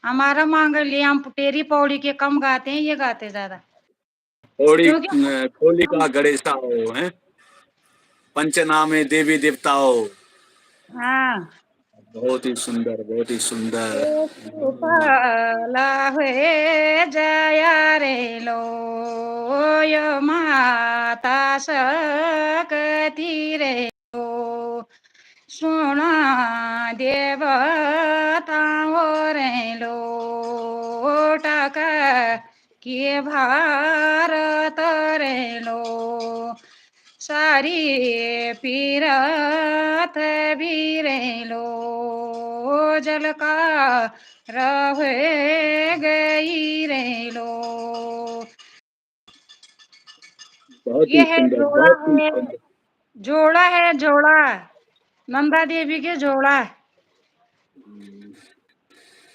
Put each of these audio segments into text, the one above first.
हमारा मांगल्य हम टेरी पौड़ी के कम गाते हैं, ये गाते ज्यादा। पौड़ी क्योंकि खोली का गणेशा हो है, पंचनामे देवी देवताओं। हाँ, बहुत ही सुंदर, बहुत ही सुंदर। पाला हुए जया रे लो यो माता सकती रे लो सुना देवताओं रे लो टक के भारत रे लो सारी पीरत भी रे लो जल का रहे गई रे लो। बहुत ये ही है सुंदर, जोड़ा बहुत ही है, सुंदर। जोड़ा है जोड़ा, नंदा देवी के जोड़ा।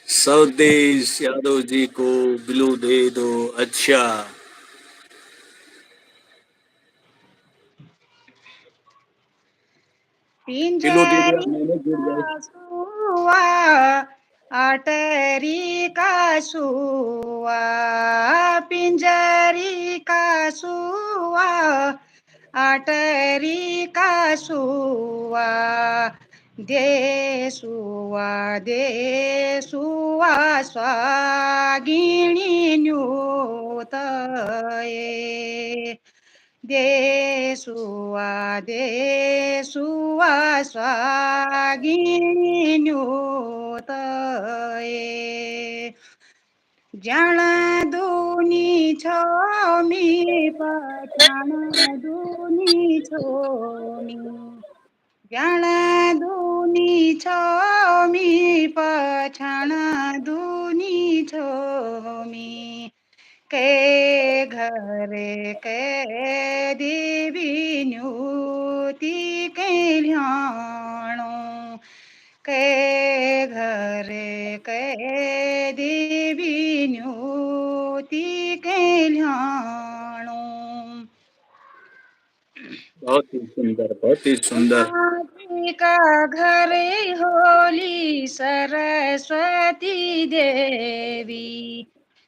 स्वदेश यादव जी को बिलू दे दो। अच्छा, बिलू दे दिया पिंजरी मैंने, जुड़ का जाए। सुआ अटरी का सुआ पिंजरी का सुआ अटरी का सुआ दे सुआ स्वागिनी न्यूतये देसुआ स्वागिनी न्यूतये जन दुनी छोमी पठान दुनी छोमी जन दुनी छोमी पठान दुनी छोमी के घर के देवी न्यूति के ध्यानो के घर के देवी न्यूति के ध्यानो। बहुत ही सुंदर, बहुत ही सुंदर। ब्रह्मा जी का घर होली सरस्वती देवी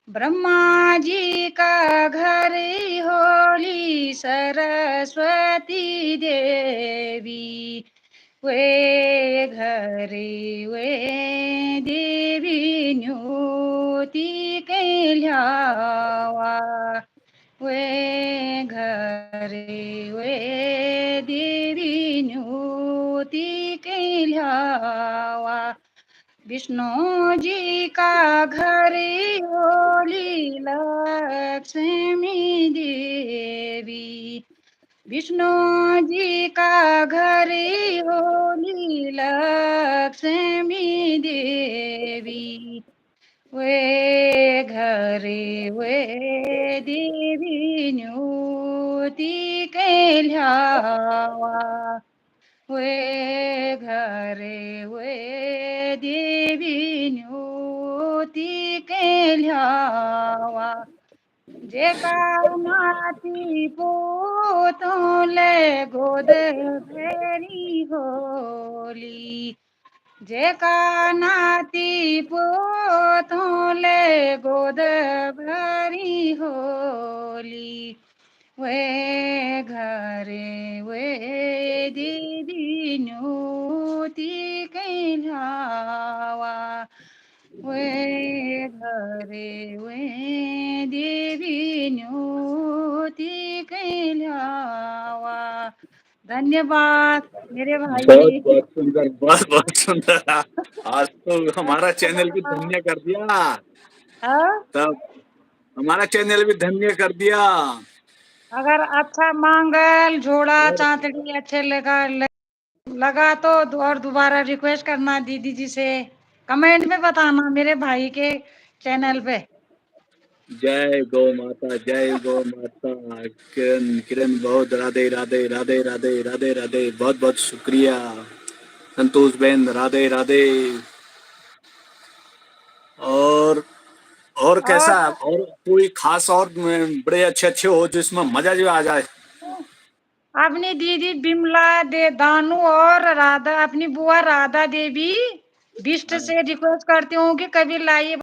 ब्रह्मा जी का घर होली सरस्वती देवी वे घरे वे देवी न्यूति के ल्यावा वे घरे वे देवी न्यूति के ल्यावा विष्णु जी का घर होली लक्ष्मी देवी विष्णु जी का घर होली लक्ष्मी देवी वे घरे वे देवी न्यूति के ल्यावा वे घरे वे देवी न्यूति के ल्यावा जेका नाती पोतोले गोद भरी होली जेका नाती पोतोले गोद भरी होली वे घरे वे दीदी न्यूति के ल्यावा वे घरे वे देवी न्यूति के ल्यावा। धन्यवाद मेरे बहुत भाई। बहुत सुंदर, बहुत बहुत सुंदर। आज तो हमारा चैनल भी धन्य कर दिया। हाँ? तब हमारा चैनल भी धन्य कर दिया। अगर अच्छा मांगल झोड़ा चांदड़ी अच्छे लगा तो और दोबारा रिक्वेस्ट करना दीदी जी से, कमेंट में बताना मेरे भाई के चैनल पे। जय गौ माता, जय गौ माता। किरण, किरण बहुत राधे राधे राधे राधे राधे राधे, बहुत बहुत शुक्रिया। संतोष बहन राधे राधे। और और और कैसा, और कोई खास और बड़े अच्छे अच्छे हो जिसमें मजा जो आ जाए। अपनी दीदी बिमला दे दानू और राधा अपनी बुआ राधा देवी बिष्ट से रिक्वेस्ट करती हूँ कि कभी लाइए